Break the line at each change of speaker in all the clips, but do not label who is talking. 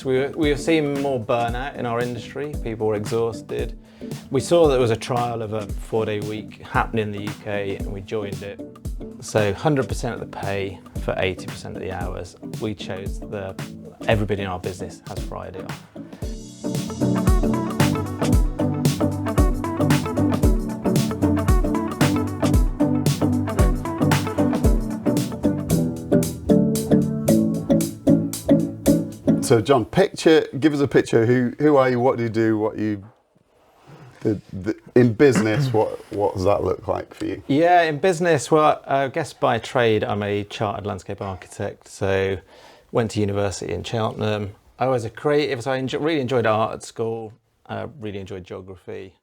yes, we were seeing more burnout in our industry. People were exhausted. We saw that there was a trial of a 4-day week happening in the UK, and we joined it. So 100% of the pay for 80% of the hours. We chose everybody in our business has Friday off.
So John, give us a picture. Who are you? What do you do? In business, what does that look like for you?
Yeah, in business, well, I guess by trade, I'm a chartered landscape architect. So went to university in Cheltenham. I was a creative, so I really enjoyed art at school. I really enjoyed geography.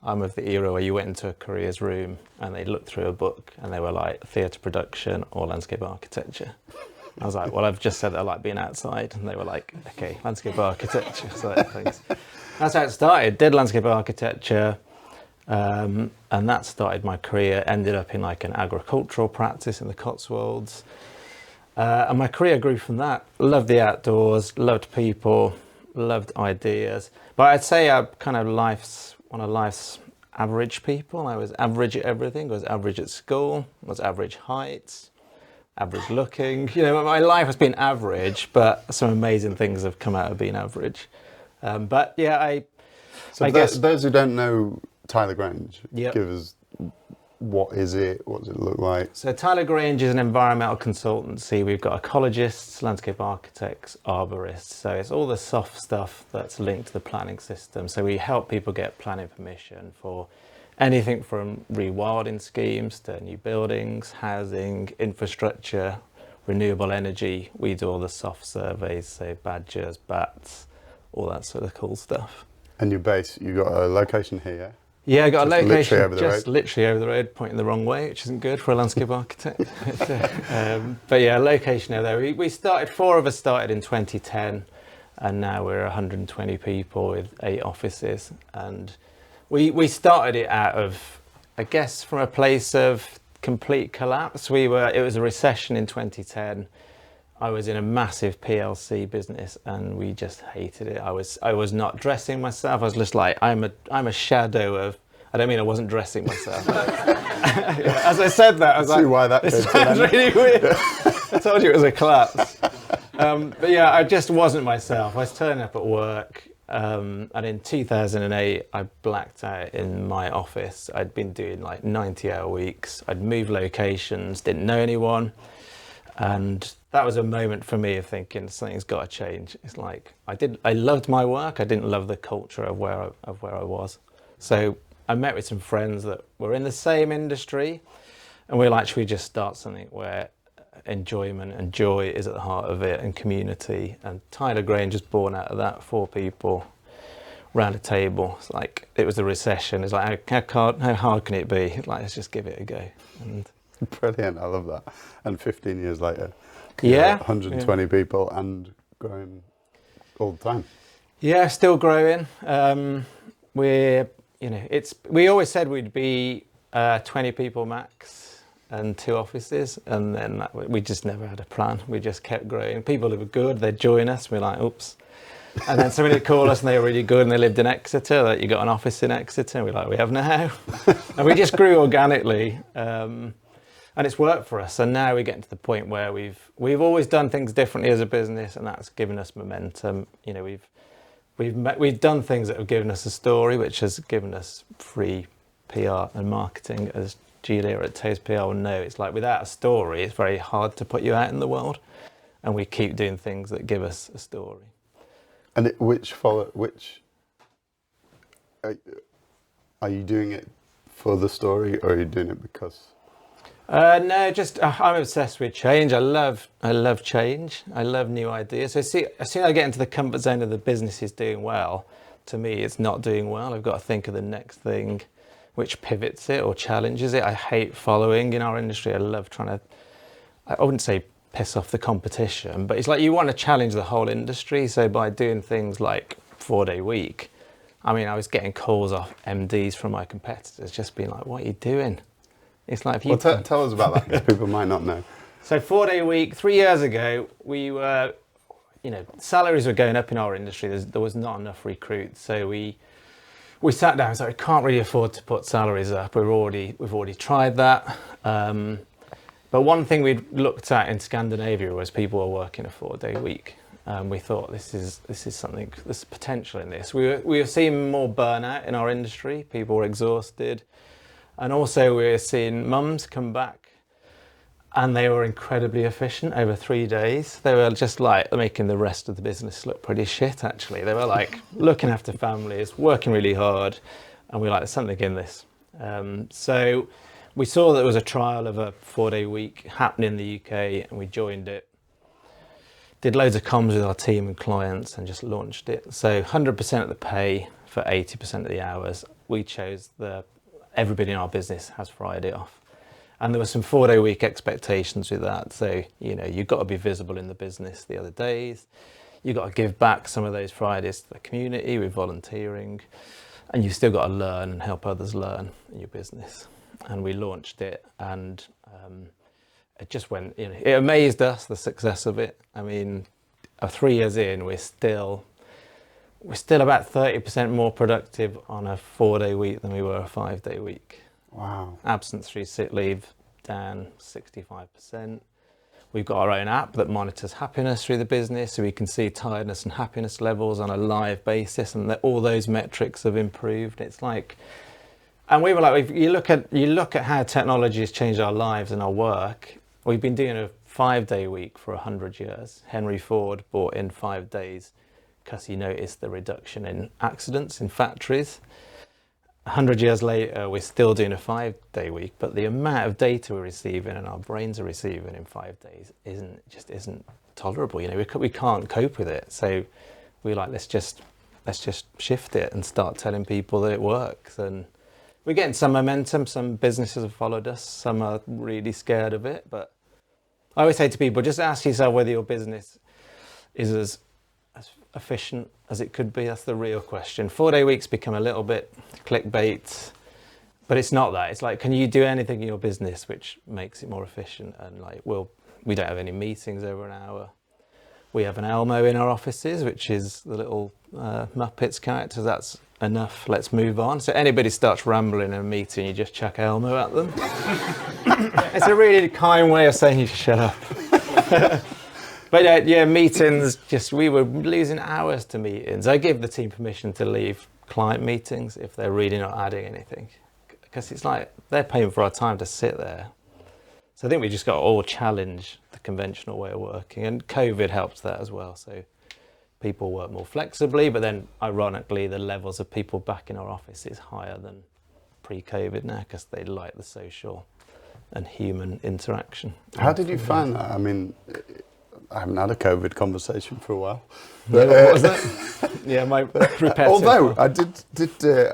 I'm of the era where you went into a careers room and they looked through a book and they were like theatre production or landscape architecture. I was like, well, I've just said that I like being outside. And they were like, okay, landscape architecture. So that's how it started. Did landscape architecture. And that started my career. Ended up in like an agricultural practice in the Cotswolds. And my career grew from that. Loved the outdoors, loved people, loved ideas. But I'd say I'm kind of one of life's average people. I was average at everything. I was average at school. I was average height. Average looking, my life has been average, but some amazing things have come out of being average. But yeah, I guess
those who don't know Tyler Grange,
yep.
Give us what is it? What does it look like?
So Tyler Grange is an environmental consultancy. We've got ecologists, landscape architects, arborists. So it's all the soft stuff that's linked to the planning system. So we help people get planning permission for anything from rewilding schemes to new buildings, housing, infrastructure, renewable energy. We do all the soft surveys, so badgers, bats, all that sort of cool stuff.
And you've got a location here?
Yeah, I got
just
a location
literally
over the road, pointing the wrong way, which isn't good for a landscape architect. But yeah, location over there. We started, 4 of us started in 2010, and now we're 120 people with 8 offices. And we started it out of, I guess, from a place of complete collapse. It was a recession in 2010. I was in a massive PLC business and we just hated it. I was not dressing myself. I was just like, I'm a shadow of, I don't mean I wasn't dressing myself. As I said that, I was like,
why that
this sounds really weird. I told you it was a collapse. But yeah, I just wasn't myself. I was turning up at work. And in 2008, I blacked out in my office. I'd been doing like 90-hour weeks. I'd moved locations, didn't know anyone. And that was a moment for me of thinking something's got to change. It's like, I loved my work. I didn't love the culture of where I was. So I met with some friends that were in the same industry. And we were like, should we just start something where enjoyment and joy is at the heart of it, and community. And Tyler Grange was born out of that. 4 people round a table. It's like, it was a recession. It's like, how hard can it be? It's like, let's just give it a go. And
brilliant, I love that. And 15 years later, 120 people and growing all the time.
Yeah, still growing. We always said we'd be 20 people max and 2 offices, and then we just never had a plan. We just kept growing. People who were good, they'd join us. We're like, oops. And then somebody would call us and they were really good and they lived in Exeter, that you got an office in Exeter. And we're like, we have now. And we just grew organically. And it's worked for us. And now we're getting to the point where we've always done things differently as a business, and that's given us momentum. We've done things that have given us a story, which has given us free PR and marketing. As Julia at Taste PR will know, it's like without a story, it's very hard to put you out in the world. And we keep doing things that give us a story.
And are you doing it for the story, or are you doing it because?
No, I'm obsessed with change. I love change. I love new ideas. So as soon as I get into the comfort zone of the business is doing well, to me it's not doing well. I've got to think of the next thing which pivots it or challenges it. I hate following in our industry. I love I wouldn't say piss off the competition, but it's like you want to challenge the whole industry. So by doing things like 4-day week, I mean, I was getting calls off MDs from my competitors just being like, what are you doing? It's like,
tell us about that, because people might not know.
So 4-day week, 3 years ago, salaries were going up in our industry. There was not enough recruits, so we sat down and said we can't really afford to put salaries up. We've already tried that. But one thing we'd looked at in Scandinavia was people were working a 4-day week. We thought this is something, there's potential in this. We were seeing more burnout in our industry. People were exhausted, and also we were seeing mums come back, and they were incredibly efficient over 3 days. They were just like making the rest of the business look pretty shit. Actually, they were like looking after families, working really hard, and we were like, there's something in this. So we saw that there was a trial of a 4-day week happening in the UK, and we joined it. Did loads of comms with our team and clients and just launched it. So 100% of the pay for 80% of the hours. We chose everybody in our business has Friday off. And there were some 4-day week expectations with that. So, you've got to be visible in the business the other days. You've got to give back some of those Fridays to the community with volunteering. And you've still got to learn and help others learn in your business. And we launched it, and it just went, it amazed us, the success of it. I mean, 3 years in, we're still about 30% more productive on a 4-day week than we were a 5-day week.
Wow.
Absence through sick leave down 65%. We've got our own app that monitors happiness through the business, so we can see tiredness and happiness levels on a live basis, and all those metrics have improved. It's like, and we were like, if you look at how technology has changed our lives and our work. We've been doing a 5-day week for 100 years. Henry Ford bought in 5 days because he noticed the reduction in accidents in factories. 100 years later, we're still doing a 5-day week, but the amount of data we're receiving and our brains are receiving in 5 days isn't tolerable. We can't cope with it. So we're like, let's just shift it and start telling people that it works. And we're getting some momentum. Some businesses have followed us. Some are really scared of it. But I always say to people, just ask yourself whether your business is as efficient as it could be. That's the real question. 4-day weeks become a little bit clickbait, but it's not that. It's like, can you do anything in your business which makes it more efficient? And like, we don't have any meetings over an hour. We have an Elmo in our offices, which is the little Muppets character. That's enough. Let's move on. So anybody starts rambling in a meeting, you just chuck Elmo at them. It's a really kind way of saying you should shut up. But meetings, we were losing hours to meetings. I give the team permission to leave client meetings if they're really not adding anything, because it's like they're paying for our time to sit there. So I think we just got to all challenge the conventional way of working, and COVID helped that as well. So people work more flexibly, but then ironically, the levels of people back in our office is higher than pre-COVID now, because they like the social and human interaction.
How did you find that? I mean, I haven't had a COVID conversation for a while. But,
what was that? Yeah, my repetitive.
Although I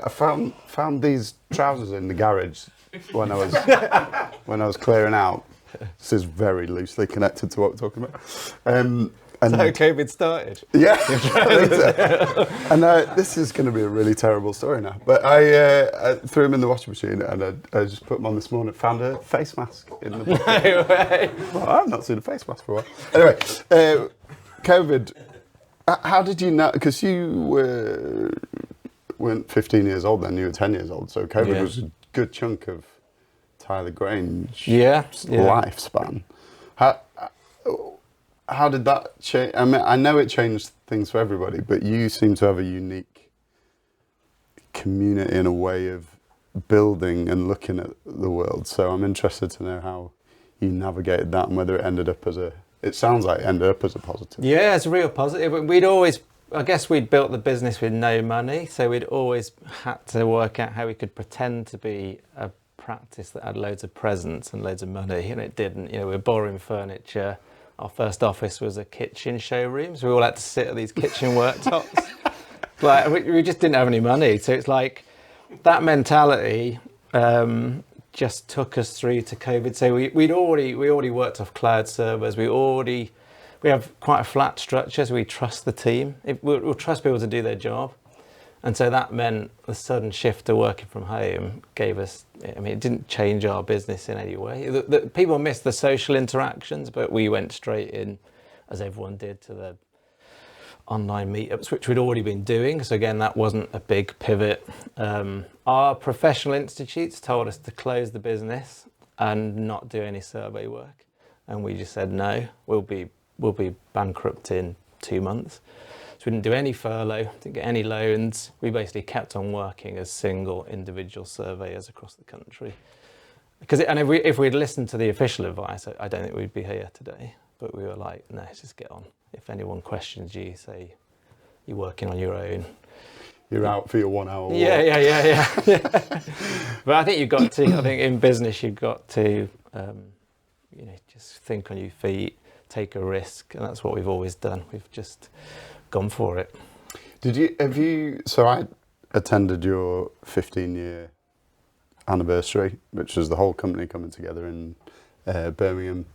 I found these trousers in the garage when I was clearing out. This is very loosely connected to what we're talking about.
And how COVID started.
Yeah. And this is going to be a really terrible story now. But I threw them in the washing machine, and I just put them on this morning. Found a face mask in the bucket.
No way.
Well, I've not seen a face mask for a while. Anyway, COVID. How did you know? Because you weren't 15 years old then. You were 10 years old. So COVID was a good chunk of Tyler Grange lifespan. How did that change? I mean, I know it changed things for everybody, but you seem to have a unique community and a way of building and looking at the world. So I'm interested to know how you navigated that and whether it ended up it sounds like it ended up as a positive.
Yeah, it's a real positive. I guess we'd built the business with no money, so we'd always had to work out how we could pretend to be a practice that had loads of presence and loads of money, and it didn't. We were borrowing furniture. Our first office was a kitchen showroom, so we all had to sit at these kitchen worktops. We just didn't have any money, so it's like that mentality just took us through to COVID. So we already worked off cloud servers. We have quite a flat structure, so we trust the team. We'll trust people to do their job. And so that meant the sudden shift to working from home gave us, it didn't change our business in any way. People missed the social interactions, but we went straight in, as everyone did, to online meetups, which we'd already been doing. So again, that wasn't a big pivot. Our professional institutes told us to close the business and not do any survey work. And we just said, no, we'll be bankrupt in 2 months. So we didn't do any furlough, didn't get any loans. We basically kept on working as single individual surveyors across the country. And if we'd listened to the official advice, I don't think we'd be here today. But we were like, no, just get on. If anyone questions you, say you're working on your own.
You're out for your 1 hour walk.
Yeah. But I think I think in business you've got to, just think on your feet, take a risk, and that's what we've always done. We've just gone for it.
So I attended your 15-year anniversary, which was the whole company coming together in Birmingham,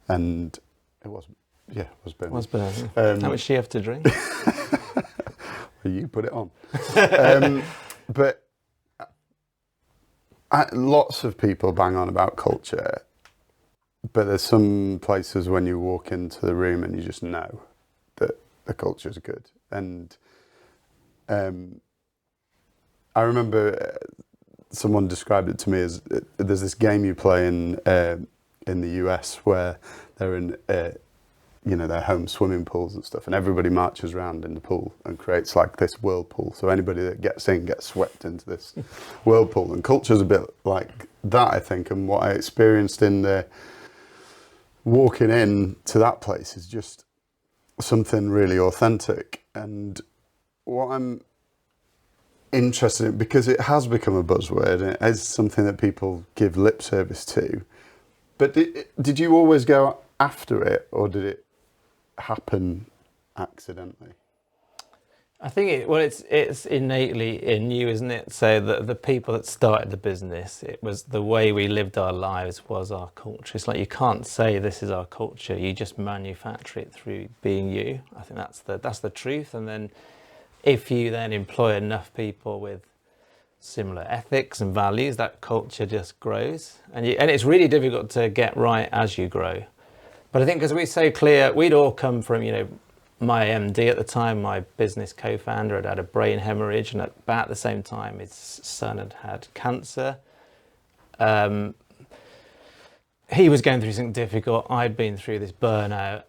and it was Birmingham.
It was Birmingham. How much do you have to drink?
Well, you put it on. But lots of people bang on about culture, but there's some places when you walk into the room and you just know that the culture's good. And I remember someone described it to me as there's this game you play in the US where they're in their home swimming pools and stuff, and everybody marches around in the pool and creates like this whirlpool. So anybody that gets in gets swept into this whirlpool. And culture's a bit like that, I think. And what I experienced in the walking in to that place is just something really authentic. And what I'm interested in, because it has become a buzzword and it is something that people give lip service to, but did you always go after it, or did it happen accidentally?
I think it's innately in you, isn't it? So the people that started the business, it was the way we lived our lives was our culture. It's like you can't say this is our culture. You just manufacture it through being you. I think that's the truth. And then if you then employ enough people with similar ethics and values, that culture just grows. And it's really difficult to get right as you grow. But I think because we're so clear, we'd all come from, my MD at the time, my business co-founder, had a brain hemorrhage, and at about the same time his son had cancer. He was going through something difficult. I'd been through this burnout.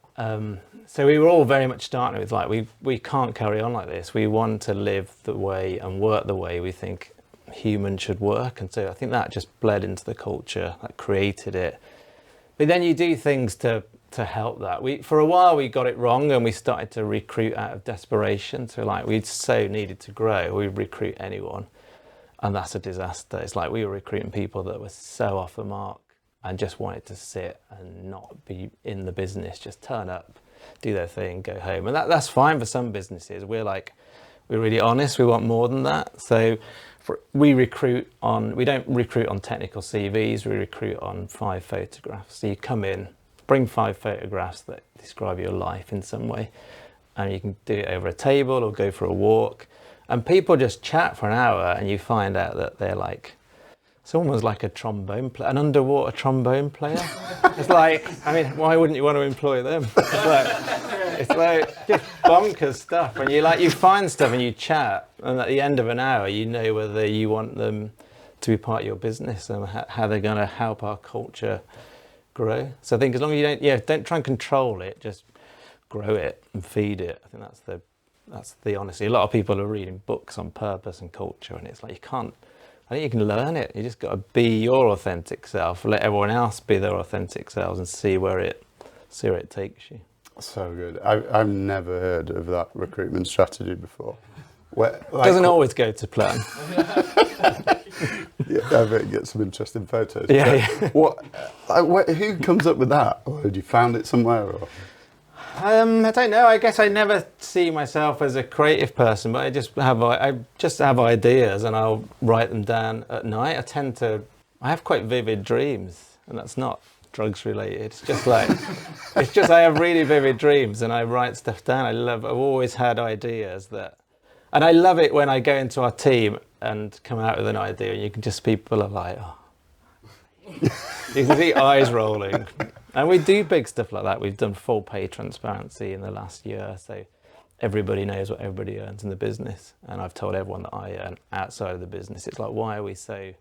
So we were all very much starting with we can't carry on like this. We want to live the way and work the way we think humans should work. And so I think that just bled into the culture, that created it. But then you do things to help that. For a while we got it wrong and we started to recruit out of desperation. So we so needed to grow, we'd recruit anyone. And that's a disaster. It's like we were recruiting people that were so off the mark and just wanted to sit and not be in the business, just turn up, do their thing, go home. And that's fine for some businesses. We're really honest, we want more than that. So we don't recruit on technical CVs, we recruit on 5 photographs. So you come in, bring 5 photographs that describe your life in some way, and you can do it over a table or go for a walk. And people just chat for an hour and you find out that they're someone was like a trombone player, an underwater trombone player. It's why wouldn't you want to employ them? It's just bonkers stuff. And you find stuff and you chat, and at the end of an hour, you know whether you want them to be part of your business and how they're going to help our culture grow. So I think as long as you don't try and control it, just grow it and feed it. I think that's the honesty. A lot of people are reading books on purpose and culture, and it's like I think you can learn it. You just got to be your authentic self. Let everyone else be their authentic selves and see where it takes you.
So good. I've never heard of that recruitment strategy before.
Doesn't always go to plan.
Yeah, I bet you get some interesting photos.
Yeah.
Who comes up with that? Or had you found it somewhere? Or?
I don't know. I guess I never see myself as a creative person, but I just have ideas and I'll write them down at night. I have quite vivid dreams, and that's not drugs related. It's just I have really vivid dreams and I write stuff down. I've always had ideas and I love it when I go into our team and come out with an idea and you can just, people are like, oh. You can see eyes rolling. And we do big stuff like that. We've done full pay transparency in the last year. So everybody knows what everybody earns in the business, and I've told everyone that I earn outside of the business. It's like, why are we so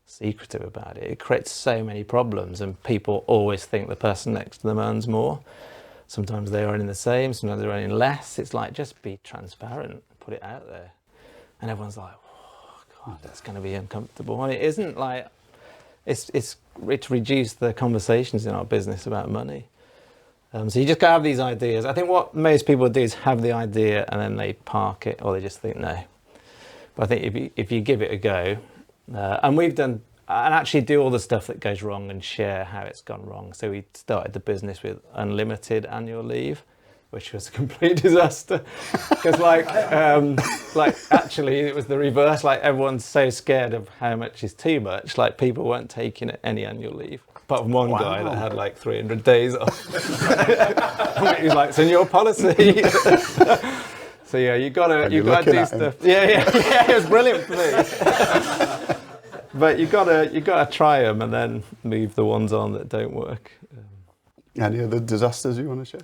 secretive about it? It creates so many problems, and people always think the person next to them earns more. Sometimes they're earning the same, sometimes they're earning less. It's like, just be transparent, put it out there. And everyone's like, oh God, that's going to be uncomfortable. And it isn't. Like, it's reduced the conversations in our business about money. So you just got to have these ideas. I think what most people do is have the idea and then they park it, or they just think no. But I think if you give it a go, and we've done, and actually do all the stuff that goes wrong and share how it's gone wrong. So we started the business with unlimited annual leave, which was a complete disaster. Because like actually it was the reverse. Like, everyone's so scared of how much is too much. Like, people weren't taking any annual leave. Apart from one guy that had like 300 days off. He was like, it's in your policy. So yeah, you gotta do stuff. Yeah, it was brilliant for me. But you gotta try them and then move the ones on that don't work.
Any other disasters you want to share?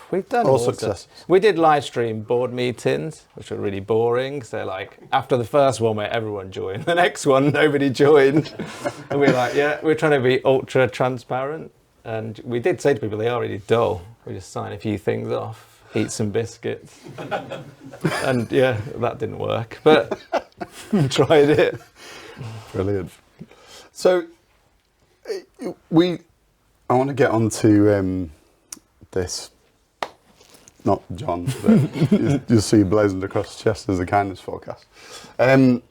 We've done
all successes.
We did live stream board meetings, which were really boring. So like, after the first one where everyone joined, the next one nobody joined, and we're like, yeah, we're trying to be ultra transparent. And we did say to people, they are really dull. We just sign a few things off, eat some biscuits, and yeah, that didn't work. But tried it.
Brilliant. So I want to get on to this. Not John, but you'll see blazoned across the chest as the kindness forecast. I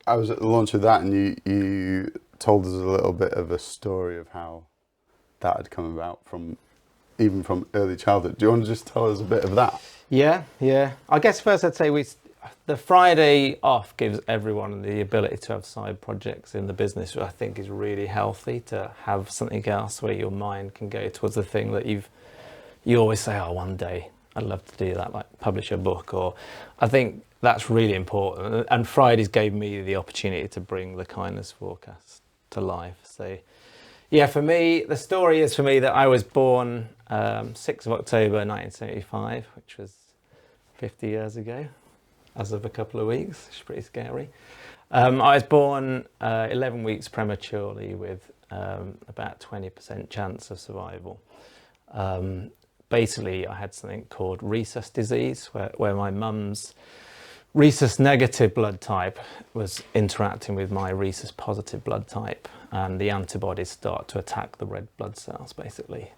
was at the launch of that, and you told us a little bit of a story of how that had come about even from early childhood. Do you want to just tell us a bit of that? Yeah.
I guess first I'd say the Friday off gives everyone the ability to have side projects in the business, which I think is really healthy, to have something else where your mind can go towards the thing that you always say, oh, one day I'd love to do that, like publish a book. Or I think that's really important. And Fridays gave me the opportunity to bring the kindness forecast to life. So yeah, for me, the story is that I was born 6th of October 1975, which was 50 years ago, as of a couple of weeks. It's pretty scary. I was born 11 weeks prematurely with about 20% chance of survival. Basically, I had something called rhesus disease, where my mum's rhesus negative blood type was interacting with my rhesus positive blood type, and the antibodies start to attack the red blood cells, basically.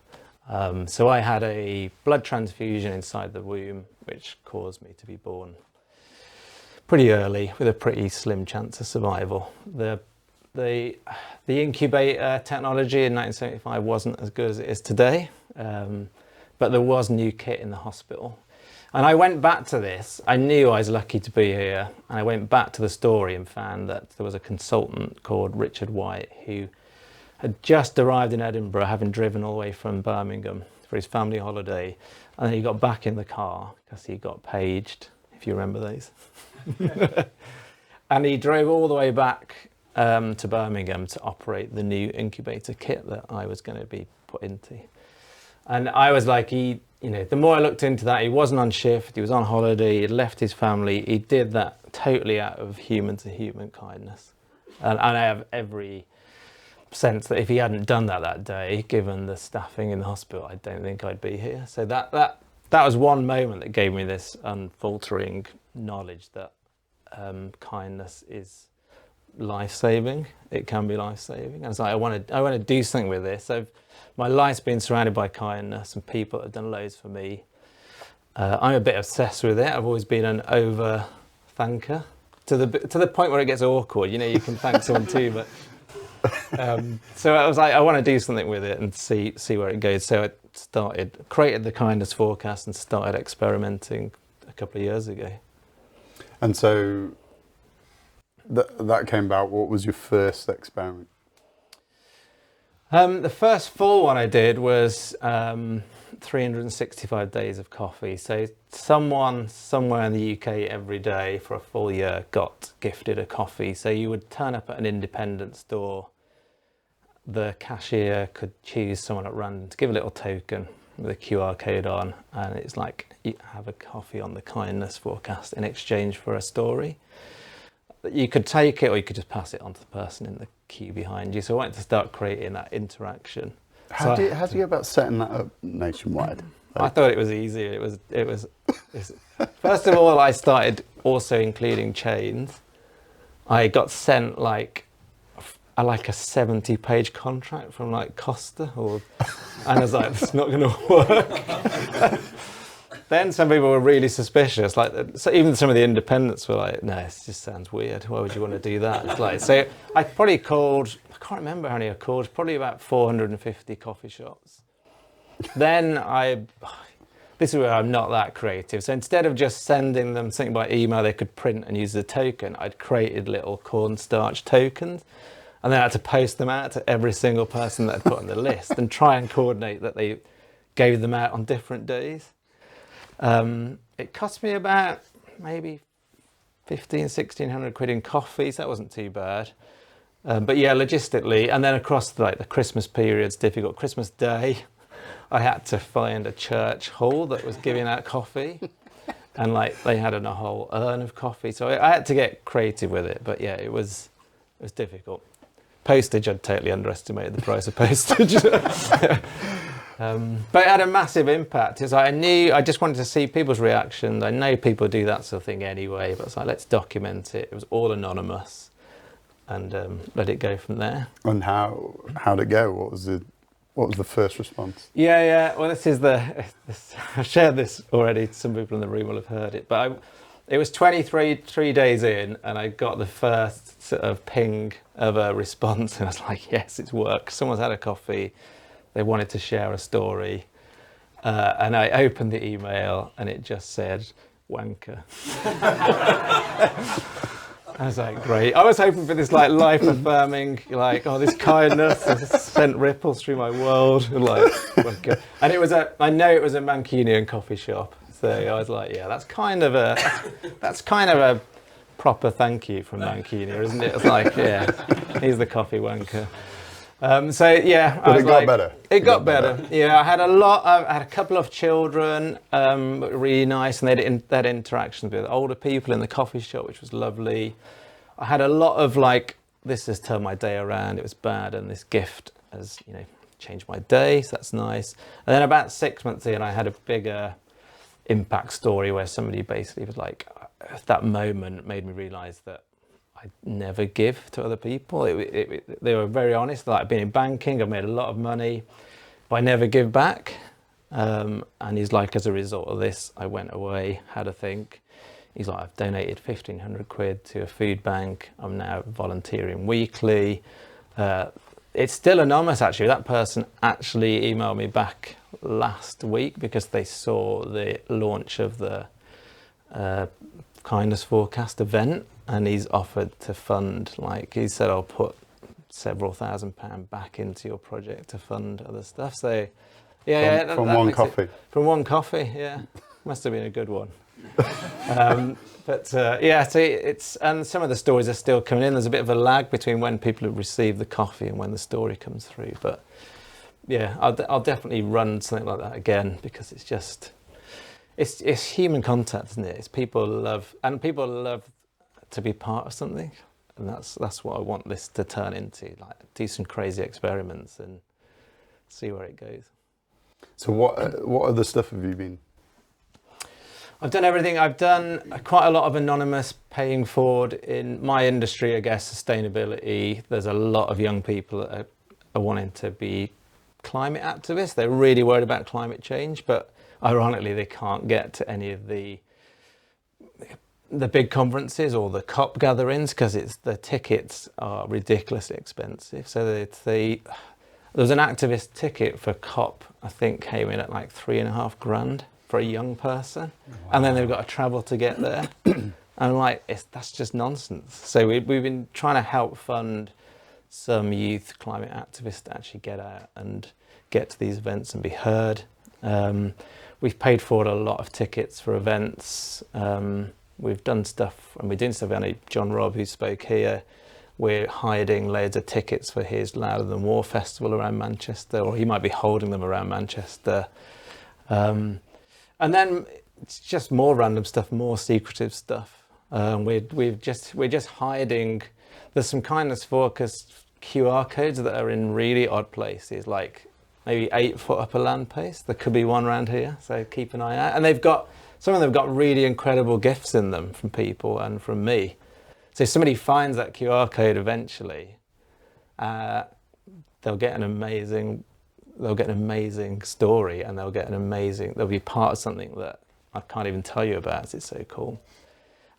So I had a blood transfusion inside the womb, which caused me to be born pretty early with a pretty slim chance of survival. The incubator technology in 1975 wasn't as good as it is today. But there was new kit in the hospital. And I went back to this. I knew I was lucky to be here. And I went back to the story and found that there was a consultant called Richard White who had just arrived in Edinburgh, having driven all the way from Birmingham for his family holiday. And then he got back in the car because he got paged, if you remember those. And he drove all the way back to Birmingham to operate the new incubator kit that I was going to be put into. And I was like, the more I looked into that, he wasn't on shift, he was on holiday, he'd left his family, he did that totally out of human to human kindness. And I have every sense that if he hadn't done that day, given the staffing in the hospital, I don't think I'd be here. So that was one moment that gave me this unfaltering knowledge that kindness is life-saving. It can be life-saving. And it's like, I want to do something with this. So my life's been surrounded by kindness and people that have done loads for me. I'm a bit obsessed with it. I've always been an over-thanker to the point where it gets awkward. You can thank someone too, but so I was like, I want to do something with it and see where it goes. So I created the kindness forecast and started experimenting a couple of years ago.
And so that came about. What was your first experiment?
The first full one I did was 365 days of coffee. So someone somewhere in the UK every day for a full year got gifted a coffee. So you would turn up at an independent store. The cashier could choose someone at random to give a little token. with a QR code on, and it's like, you have a coffee on the kindness forecast in exchange for a story. You could take it or you could just pass it on to the person in the queue behind you. So I wanted to start creating that interaction.
How do you go about setting that up nationwide?
I thought it was easy. First of all, I started also including chains. I got sent like a 70-page contract from like Costa, and I was like, it's not going to work. Then some people were really suspicious. So even some of the independents were like, no, it just sounds weird. Why would you want to do that? It's like, so I probably called, I can't remember how many I called, probably about 450 coffee shops. Then this is where I'm not that creative. So instead of just sending them something by email they could print and use the token, I'd created little cornstarch tokens. And then I had to post them out to every single person that I'd put on the list and try and coordinate that they gave them out on different days. It cost me about maybe 1,500-1,600 quid in coffees. That wasn't too bad. But yeah, logistically, and then across the Christmas period's difficult. Christmas Day, I had to find a church hall that was giving out coffee, and they had a whole urn of coffee. So I had to get creative with it. But yeah, it was difficult. Postage, I'd totally underestimated the price of postage. But it had a massive impact. It's like I just wanted to see people's reactions. I know people do that sort of thing anyway, but it's like, let's document it. It was all anonymous, and let it go from there. And
how'd it go? What was the first response?
Yeah. Well, I've shared this already. Some people in the room will have heard it, but it was 3 days in, and I got the first sort of ping of a response, and I was like, yes, it's worked. Someone's had a coffee. They wanted to share a story, and I opened the email and it just said wanker. I was like, great. I was hoping for this life affirming, this kindness has sent ripples through my world, and wanker. And I know it was a Mancunian coffee shop, so I was like, yeah, that's kind of a proper thank you from Mancunia, isn't it? It's like, yeah, he's the coffee wanker. So yeah,
but it got better.
It got better. Yeah, I had a couple of children, really nice, and they had interactions with older people in the coffee shop, which was lovely. I had a lot of this has turned my day around. It was bad, and this gift has changed my day, so that's nice. And then about 6 months in, I had a bigger impact story where somebody basically was like, that moment made me realise that I never give to other people. They were very honest. I've been in banking, I've made a lot of money, but I never give back. And he's like, as a result of this, I went away, had a think. He's like, I've donated 1,500 quid to a food bank. I'm now volunteering weekly. It's still anonymous, actually. That person actually emailed me back last week because they saw the launch of the Kindness Forecast event. And he's offered to fund, he said, I'll put several £1,000s back into your project to fund other stuff. So, yeah.
From one coffee?
From one coffee, yeah. Must have been a good one. So and some of the stories are still coming in. There's a bit of a lag between when people have received the coffee and when the story comes through. But yeah, I'll definitely run something like that again, because it's just, it's human contact, isn't it? It's people love to be part of something, and that's what I want this to turn into. Do some crazy experiments and see where it goes.
So what other stuff have you been?
I've done everything. I've done quite a lot of anonymous paying forward in my industry. I guess sustainability. There's a lot of young people that are wanting to be climate activists. They're really worried about climate change, but ironically, they can't get to any of the big conferences or the COP gatherings because the tickets are ridiculously expensive. So there was an activist ticket for COP, I think, came in at $3.5 grand for a young person. Wow. And then they've got to travel to get there. And I'm like, that's just nonsense. So we've been trying to help fund some youth climate activists to actually get out and get to these events and be heard. We've paid forward a lot of tickets for events. We've done stuff, and we're doing stuff. I know John Robb, who spoke here, we're hiding loads of tickets for his Louder Than War festival around Manchester, or he might be holding them around Manchester. And then it's just more random stuff, more secretive stuff. We're just hiding. There's some kindness focused QR codes that are in really odd places, like maybe 8 foot up a land pace. There could be one around here, so keep an eye out. And some of them have got really incredible gifts in them from people and from me. So if somebody finds that QR code eventually, they'll get an amazing story, and they'll be part of something that I can't even tell you about. It's so cool.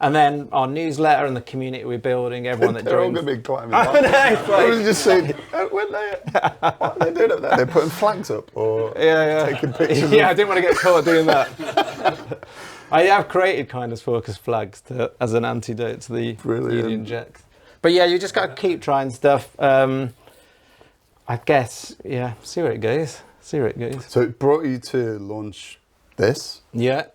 And then our newsletter and the community we're building, everyone that
They're all
joins.
going to be climbing. I was just saying, what are they doing up there? They're putting flags up or taking pictures.
Yeah, I didn't want to get caught doing that. I have created kindness focused flags as an antidote to the Union Jacks. But yeah, you just got to keep trying stuff. I guess, see where it goes.
So it brought you to launch this.
Yeah.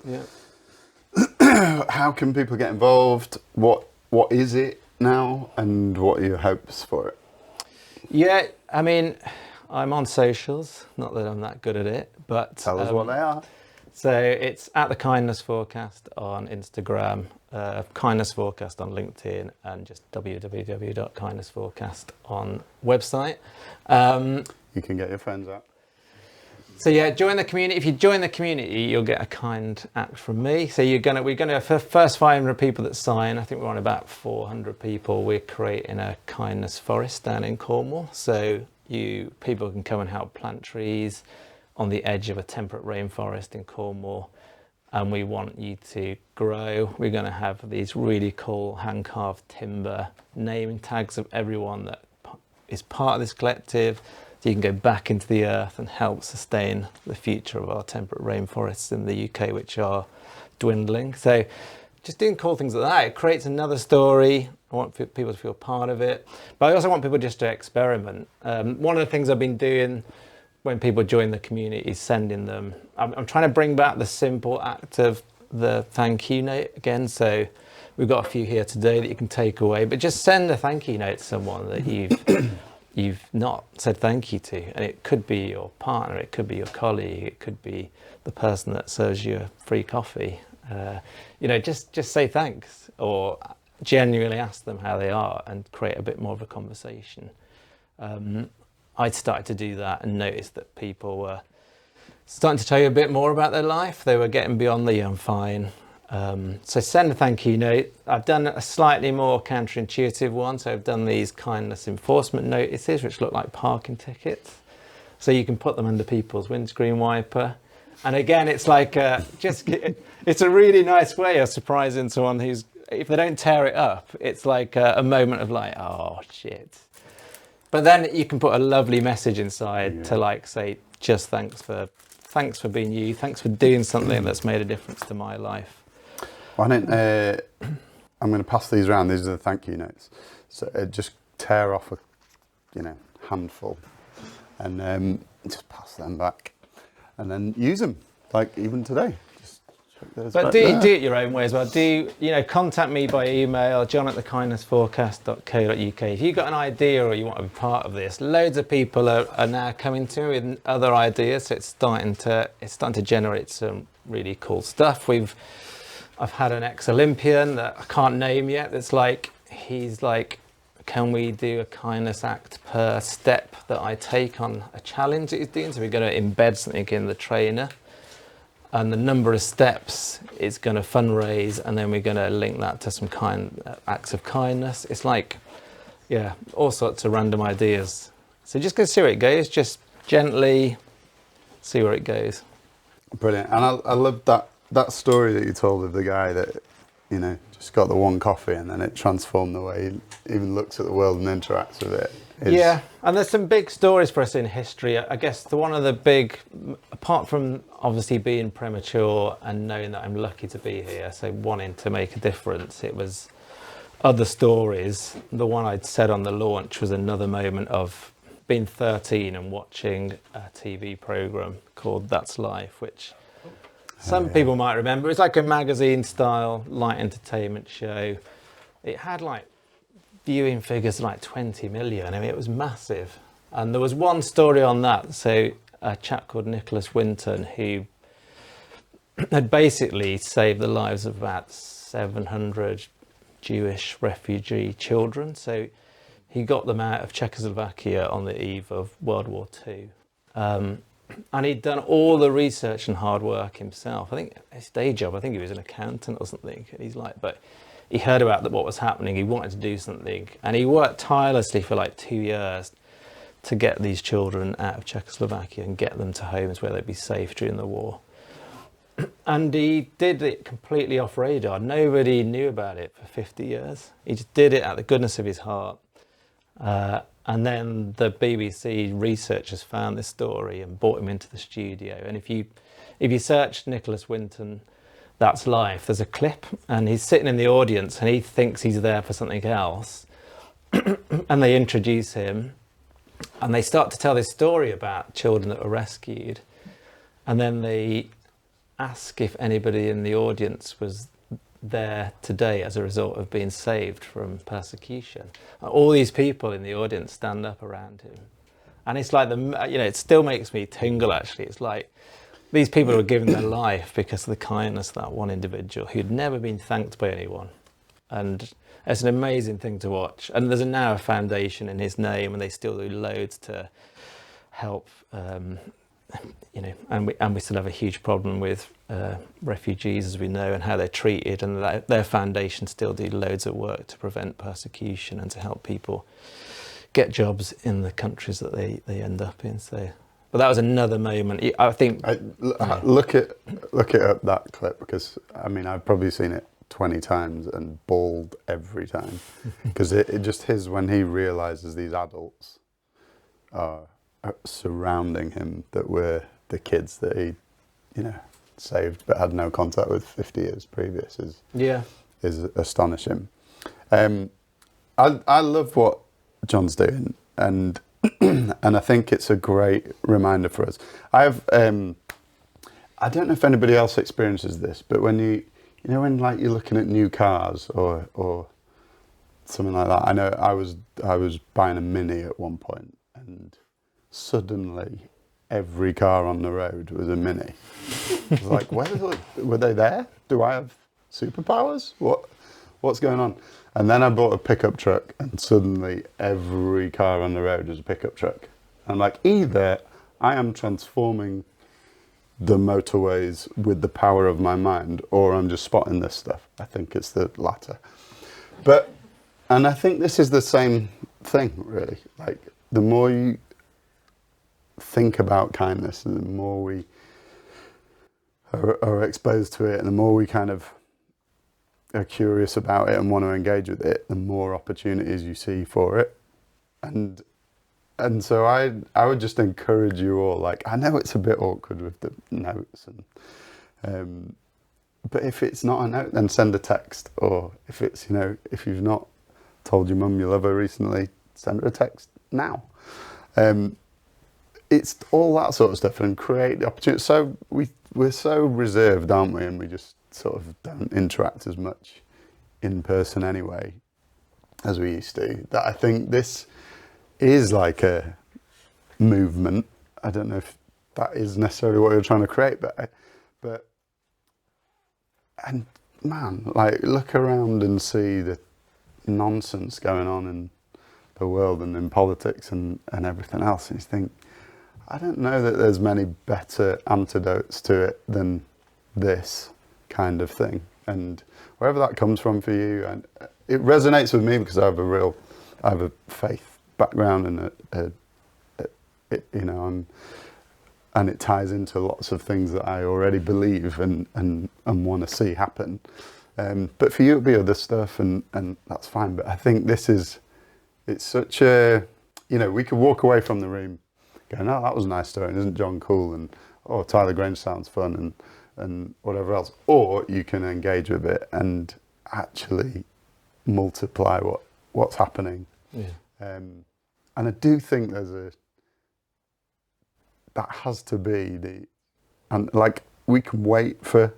How can people get involved? What is it now, and what are your hopes for it?
Yeah, I mean, I'm on socials. Not that I'm that good at it, but
Tell us what they are.
So it's at the Kindness Forecast on Instagram, Kindness Forecast on LinkedIn, and just www.kindnessforecast on website.
You can get your friends out.
So yeah, join the community. If you join the community, you'll get a kind act from me. So we're gonna for first 500 people that sign. I think we're on about 400 people. We're creating a kindness forest down in Cornwall. So people can come and help plant trees on the edge of a temperate rainforest in Cornwall, and we want you to grow. We're going to have these really cool hand-carved timber name tags of everyone that is part of this collective, so you can go back into the earth and help sustain the future of our temperate rainforests in the UK, which are dwindling. So just doing cool things like that, it creates another story. I want people to feel part of it, but I also want people just to experiment. One of the things I've been doing when people join the community is sending them, I'm trying to bring back the simple act of the thank you note again. So we've got a few here today that you can take away, but just send a thank you note to someone that you've not said thank you to. And it could be your partner, it could be your colleague, it could be the person that serves you a free coffee. Just say thanks, or genuinely ask them how they are and create a bit more of a conversation. I started to do that and noticed that people were starting to tell you a bit more about their life. They were getting beyond the I'm fine. So send a thank you note. I've done a slightly more counterintuitive one. So I've done these kindness enforcement notices, which look like parking tickets. So you can put them under people's windscreen wiper. And again, it's like, it's a really nice way of surprising someone who's, if they don't tear it up, it's like a moment of like, oh shit. But then you can put a lovely message inside to say, just thanks for being you. Thanks for doing something that's made a difference to my life.
Why don't I'm going to pass these around. These are the thank you notes. So just tear off a handful, and just pass them back, and then use them. Like even today.
But do it your own way as well. Contact me by email, john@thekindnessforecast.co.uk. If you've got an idea or you want to be part of this, loads of people are now coming to me with other ideas. So it's starting to generate some really cool stuff. I've had an ex-Olympian that I can't name yet. He's like, can we do a kindness act per step that I take on a challenge that he's doing? So we're going to embed something in the trainer. And the number of steps is going to fundraise, and then we're going to link that to some acts of kindness. It's like, all sorts of random ideas. So just go see where it goes. Just gently see where it goes.
Brilliant. And I love that story that you told of the guy that, just got the one coffee and then it transformed the way he even looks at the world and interacts with it.
Yeah, and there's some big stories for us in history. I guess one of the big, apart from obviously being premature and knowing that I'm lucky to be here, so wanting to make a difference, it was other stories. The one I'd said on the launch was another moment of being 13 and watching a TV programme called That's Life, which some people might remember. It's like a magazine-style light entertainment show. It had viewing figures 20 million. I mean, it was massive. And there was one story on that. So a chap called Nicholas Winton, who had basically saved the lives of about 700 Jewish refugee children. So he got them out of Czechoslovakia on the eve of World War II. And he'd done all the research and hard work himself. I think his day job, I think he was an accountant or something. He's like, but he heard about what was happening. He wanted to do something. And he worked tirelessly for like 2 years to get these children out of Czechoslovakia and get them to homes where they'd be safe during the war. And he did it completely off radar. Nobody knew about it for 50 years. He just did it out of the goodness of his heart. And then the BBC researchers found this story and brought him into the studio. And if you search Nicholas Winton, That's Life, there's a clip, and he's sitting in the audience and he thinks he's there for something else. And they introduce him and they start to tell this story about children that were rescued. And then they ask if anybody in the audience was there today as a result of being saved from persecution. All these people in the audience stand up around him. And it's like, it still makes me tingle actually. It's like these people were giving their life because of the kindness of that one individual who'd never been thanked by anyone. And it's an amazing thing to watch. And there's now a foundation in his name and they still do loads to help, and we still have a huge problem with refugees, as we know, and how they're treated, and their foundation still do loads of work to prevent persecution and to help people get jobs in the countries that they end up in. So, but that was another moment. I think
look it up, that clip, because I mean I've probably seen it 20 times and bawled every time because it just is when he realizes these adults are surrounding him that were the kids that he saved but had no contact with 50 years previous is astonishing. I love what Jon's doing, and and I think it's a great reminder for us. I don't know if anybody else experiences this, but when when like you're looking at new cars or something like that. I know I was buying a Mini at one point, and suddenly every car on the road was a Mini. I was like, were they there? Do I have superpowers? What's going on? And then I bought a pickup truck, and suddenly every car on the road was a pickup truck. I'm like, either I am transforming the motorways with the power of my mind, or I'm just spotting this stuff. I think it's the latter. And I think this is the same thing, really. Like, the more you think about kindness, and the more we are exposed to it, and the more we kind of are curious about it and want to engage with it, the more opportunities you see for it. And so I would just encourage you all, like, I know it's a bit awkward with the notes, and but if it's not a note, then send a text. Or if it's, if you've not told your mum you love her recently, send her a text now. It's all that sort of stuff, and create the opportunity. So we're so reserved, aren't we? And we just sort of don't interact as much in person anyway as we used to. That I think this is like a movement. I don't know if that is necessarily what you're trying to create, but and man, like, look around and see the nonsense going on in the world and in politics and everything else, and you think, I don't know that there's many better antidotes to it than this kind of thing. And wherever that comes from for you, and it resonates with me because I have a faith background, and and it ties into lots of things that I already believe and want to see happen. But for you, it'll be other stuff, and that's fine. But I think it's such a, we could walk away from the room going, oh, that was a nice story, and isn't Jon cool? And, oh, Tyler Grange sounds fun, and whatever else. Or you can engage with it and actually multiply what's happening.
Yeah.
And I do think that has to be and like, we can wait for,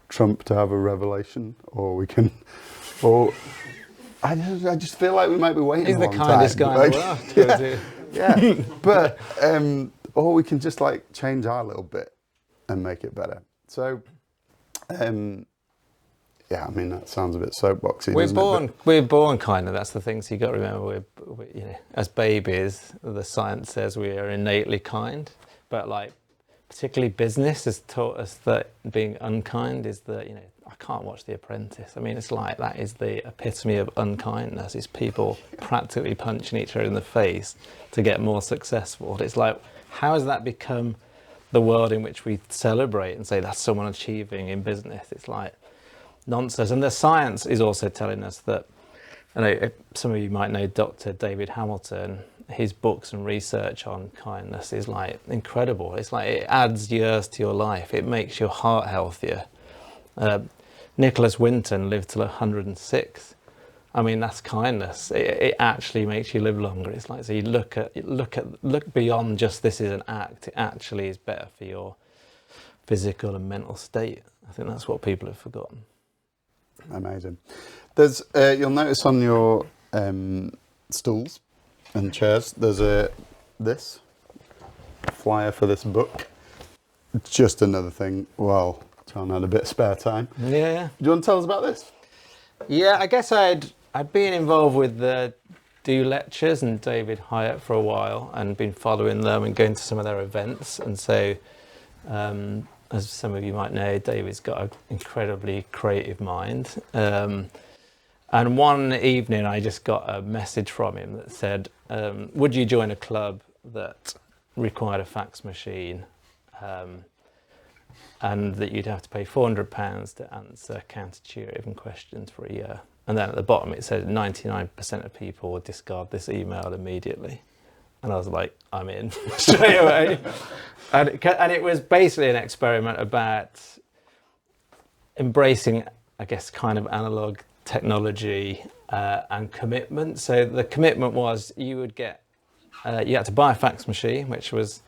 Trump to have a revelation, or I just feel like we might be waiting a long time.
He's the kindest guy in the world.
Yeah, but or we can just like change our little bit and make it better. So, yeah, I mean, that sounds a bit soapboxy,
We're
doesn't it?
born, we're born kind of. That's the thing. So you got to remember, you know, as babies, the science says we are innately kind, but like, particularly business has taught us that being unkind is you know, I can't watch The Apprentice. I mean, it's like that is the epitome of unkindness. It's people practically punching each other in the face to get more successful. It's like, how has that become the world in which we celebrate and say that's someone achieving in business? It's like nonsense. And the science is also telling us that, I know some of you might know Dr. David Hamilton. His books and research on kindness is like incredible. It's like it adds years to your life. It makes your heart healthier. Nicholas Winton lived till 106. I mean, that's kindness. It actually makes you live longer. It's like, so you look beyond just this is an act. It actually is better for your physical and mental state. I think that's what people have forgotten.
Amazing. There's you'll notice on your stools and chairs, there's this flyer for this book. Just another thing. Well, Jon had a bit of spare time.
Yeah.
Do you want to tell us about this?
Yeah, I guess I'd been involved with the Do Lectures and David Hyatt for a while, and been following them and going to some of their events. And so, as some of you might know, David's got an incredibly creative mind. And one evening I just got a message from him that said, would you join a club that required a fax machine, and that you'd have to pay £400 to answer counterintuitive questions for a year. And then at the bottom it said 99% of people would discard this email immediately. And I was like, I'm in straight away. And it was basically an experiment about embracing, I guess, kind of analog technology and commitment. So the commitment was you would get, you had to buy a fax machine, which was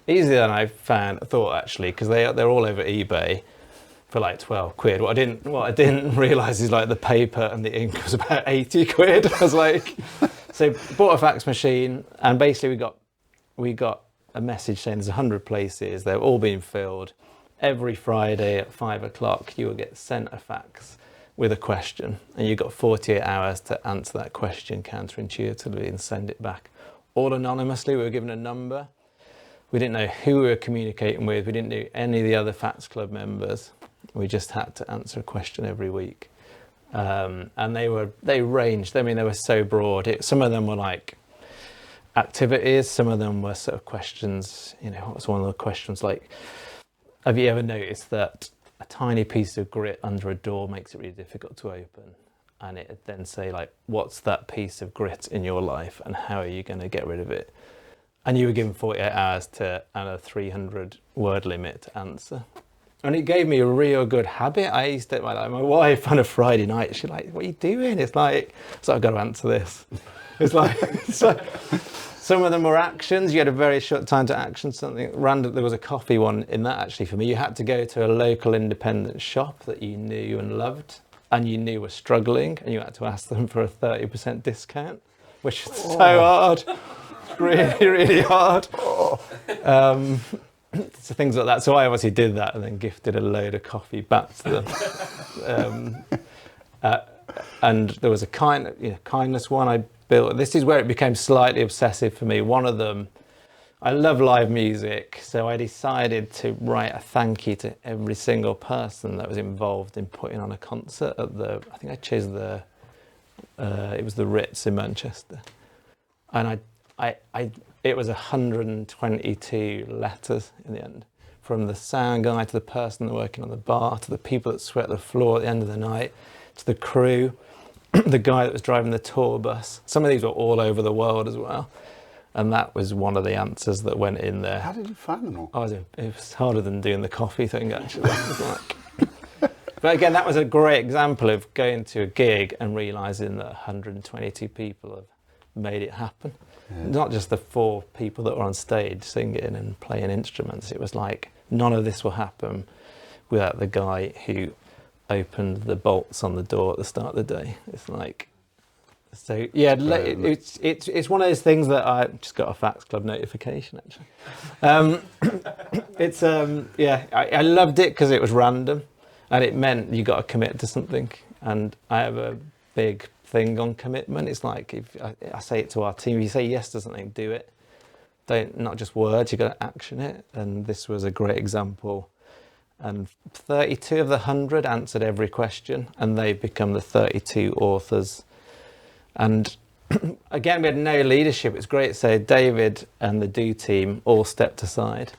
easier than I thought actually, because they're all over eBay for like 12 quid. What I didn't realise is like the paper and the ink was about 80 quid. I was like, so bought a fax machine, and basically we got a message saying there's 100 places, they've all been filled. Every Friday at 5 o'clock you will get sent a fax with a question, and you've got 48 hours to answer that question counterintuitively and send it back. All anonymously. We were given a number. We didn't know who we were communicating with. We didn't know any of the other Fax Club members. We just had to answer a question every week. And they ranged. I mean, they were so broad. Some of them were like activities. Some of them were sort of questions. You know, what was one of the questions like, have you ever noticed that a tiny piece of grit under a door makes it really difficult to open? And it'd then say like, what's that piece of grit in your life and how are you going to get rid of it? And you were given 48 hours and a 300 word limit to answer. And it gave me a real good habit. I used to, like my wife on a Friday night, she's like, what are you doing? It's like, so I've got to answer this. It's like, so some of them were actions. You had a very short time to action something random. There was a coffee one in that actually for me. You had to go to a local independent shop that you knew and loved and you knew were struggling, and you had to ask them for a 30% discount, which is so hard. Really, really hard. So things like that. So I obviously did that and then gifted a load of coffee back to them. And there was a kindness one I built. This is where it became slightly obsessive for me. One of them, I love live music, so I decided to write a thank you to every single person that was involved in putting on a concert at I think I chose it was the Ritz in Manchester. And it was 122 letters in the end, from the sound guy to the person working on the bar, to the people that sweat the floor at the end of the night, to the crew, the guy that was driving the tour bus. Some of these were all over the world as well. And that was one of the answers that went in there.
How did you find them all?
It was harder than doing the coffee thing, actually. But again, that was a great example of going to a gig and realising that 122 people have made it happen. Yeah. Not just the 4 people that were on stage singing and playing instruments. It was like, none of this will happen without the guy who opened the bolts on the door at the start of the day. It's like, So yeah,
Brilliant.
it's one of those things that I just got a Facts Club notification actually. It's I loved it because it was random, and it meant you got to commit to something. And I have a big thing on commitment. It's like if I say it to our team, if you say yes to something, do it. Don't, not just words, you got to action it. And this was a great example. And 32 of the 100 answered every question, and they've become the 32 authors. And again, we had no leadership. It's great. So David and the Do team all stepped aside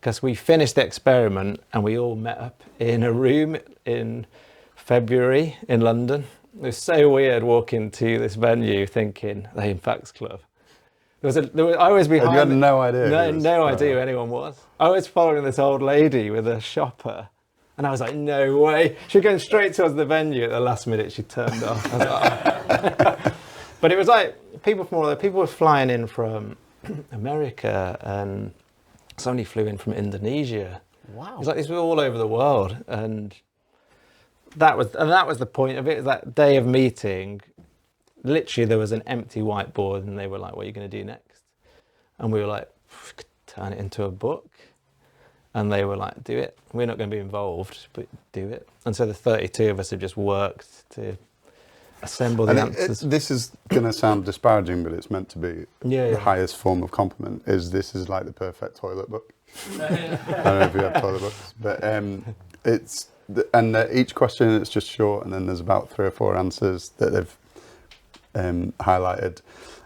because we finished the experiment and we all met up in a room in February in London. It was so weird walking to this venue thinking, the Impacts Club. I was behind.
And you had no idea.
No idea who anyone was. I was following this old lady with a shopper, and I was like, no way. She was going straight towards the venue. At the last minute, she turned off. I was like, oh. But it was like people were flying in from America, and somebody flew in from Indonesia.
Wow.
It's like this was all over the world, and that was the point of it. That day of meeting. Literally, there was an empty whiteboard, and they were like, what are you going to do next? And we were like, turn it into a book. And they were like, do it. We're not going to be involved, but do it. And so the 32 of us have just worked to assemble the answers.
This is going to sound disparaging, but it's meant to be the highest form of compliment. This is like the perfect toilet book. I don't know if you have toilet books, but each question, it's just short, and then there's about 3 or 4 answers that they've highlighted,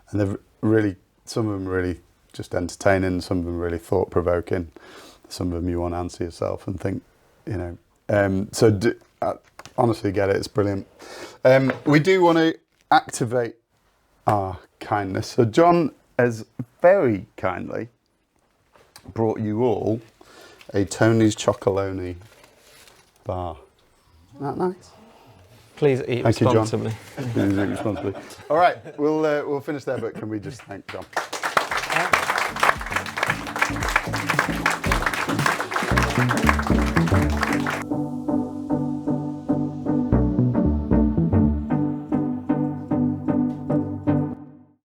and they've really, some of them really just entertaining, some of them really thought provoking, some of them you want to answer yourself and think, honestly get it, it's brilliant. We do want to activate our kindness, so Jon has very kindly brought you all a Tony's Chocolonely bar. Isn't that nice?
Please eat responsibly.
Please eat responsibly. All right, we'll finish there, but can we just thank Jon?